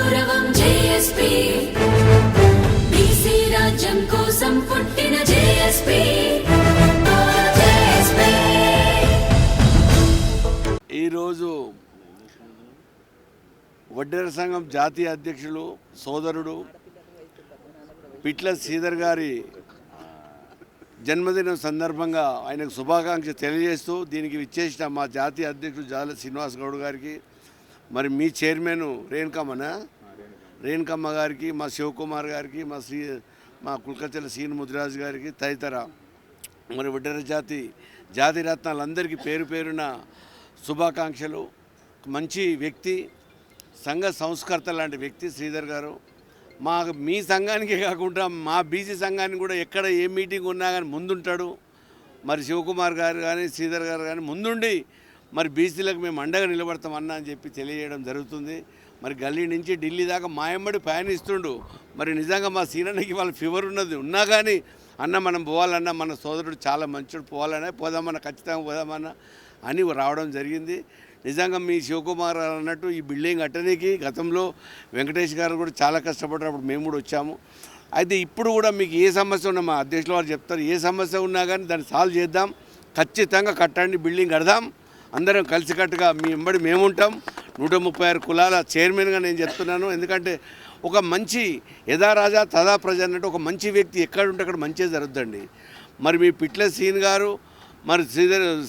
గౌరవం JSP BC రాజ్యం కోసం పుట్టిన జేఎస్పీ ఈరోజు వడ్డెర సంఘం జాతీయ అధ్యక్షులు సోదరుడు పిట్ల శ్రీధర్ గారి జన్మదినం సందర్భంగా ఆయనకు శుభాకాంక్షలు తెలియజేస్తూ దీనికి విచ్చేసిన మా జాతీయ అధ్యక్షుడు జాల శ్రీనివాస్ గౌడ్ గారికి, మరి మీ చైర్మన్ రేణుకమ్మ గారికి, మా శివకుమార్ గారికి, మా కుల్కచల సీన్ ముదిరాజు గారికి తదితర మరి వడ్డెర జాతి రత్నాలందరికీ పేరు పేరున శుభాకాంక్షలు. మంచి వ్యక్తి, సంఘ సంస్కర్త లాంటి వ్యక్తి శ్రీధర్ గారు. మీ సంఘానికే కాకుండా మా బీసీ సంఘానికి కూడా ఎక్కడ ఏ మీటింగ్ ఉన్నా కానీ ముందుంటాడు. మరి శివకుమార్ గారు కానీ శ్రీధర్ గారు కానీ ముందుండి మరి బీసీలకు మేము అండగా నిలబడతామన్నా అని చెప్పి తెలియజేయడం జరుగుతుంది. మరి గల్లీ నుంచి ఢిల్లీ దాకా మాయమ్మడి ప్రయాణిస్తుండు. మరి నిజంగా మా సీనన్నకి వాళ్ళ ఫీవర్ ఉన్నా కానీ అన్న మనం పోవాలన్నా, మన సోదరుడు చాలా మంచోడు, పోదామన్నా ఖచ్చితంగా పోదామన్నా అని రావడం జరిగింది. నిజంగా మీ శివకుమార్ అన్నట్టు ఈ బిల్డింగ్ కట్టడానికి గతంలో వెంకటేష్ గారు కూడా చాలా కష్టపడ్డప్పుడు మేము కూడా వచ్చాము. అయితే ఇప్పుడు కూడా మీకు ఏ సమస్య ఉన్నా మా అధ్యక్షుల వారు చెప్తారు, ఏ సమస్య ఉన్నా కానీ దాన్ని సాల్వ్ చేద్దాం, ఖచ్చితంగా కట్టండి, బిల్డింగ్ కడదాం, అందరం కలిసికట్టుగా మీ వెంబడి మేముంటాం. 136 కులాల చైర్మన్గా నేను చెప్తున్నాను. ఎందుకంటే ఒక మంచి యథా రాజా తదా ప్రజ అన్నట్టు ఒక మంచి వ్యక్తి ఎక్కడ ఉంటే అక్కడ మంచిగా జరుగుద్దండి. మరి మీ పిట్ల సీన్ గారు, మరి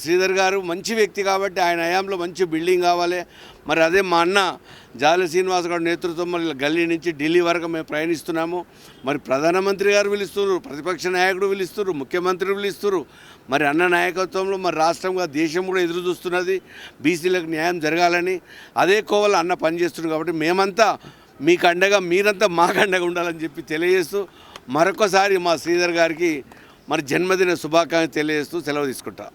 శ్రీధర్ గారు మంచి వ్యక్తి కాబట్టి ఆయన హయాంలో మంచి బిల్డింగ్ కావాలి. మరి అదే మా అన్న జాల శ్రీనివాస్ గారి నేతృత్వం మరి గల్లీ నుంచి ఢిల్లీ వరకు మేము ప్రయాణిస్తున్నాము. మరి ప్రధానమంత్రి గారు పిలుస్తున్నారు, ప్రతిపక్ష నాయకుడు పిలుస్తున్నారు, ముఖ్యమంత్రి పిలుస్తున్నారు. మరి అన్న నాయకత్వంలో మరి రాష్ట్రంగా దేశం కూడా ఎదురు చూస్తున్నది బీసీలకు న్యాయం జరగాలని. అదే కోవలో అన్న పనిచేస్తున్నారు. కాబట్టి మేమంతా మీకు అండగా, మీరంతా మాకు అండగా ఉండాలని చెప్పి తెలియజేస్తూ మరొకసారి మా శ్రీధర్ గారికి మరి జన్మదిన శుభాకాంక్షలు తెలియజేస్తూ సెలవు తీసుకుంటా.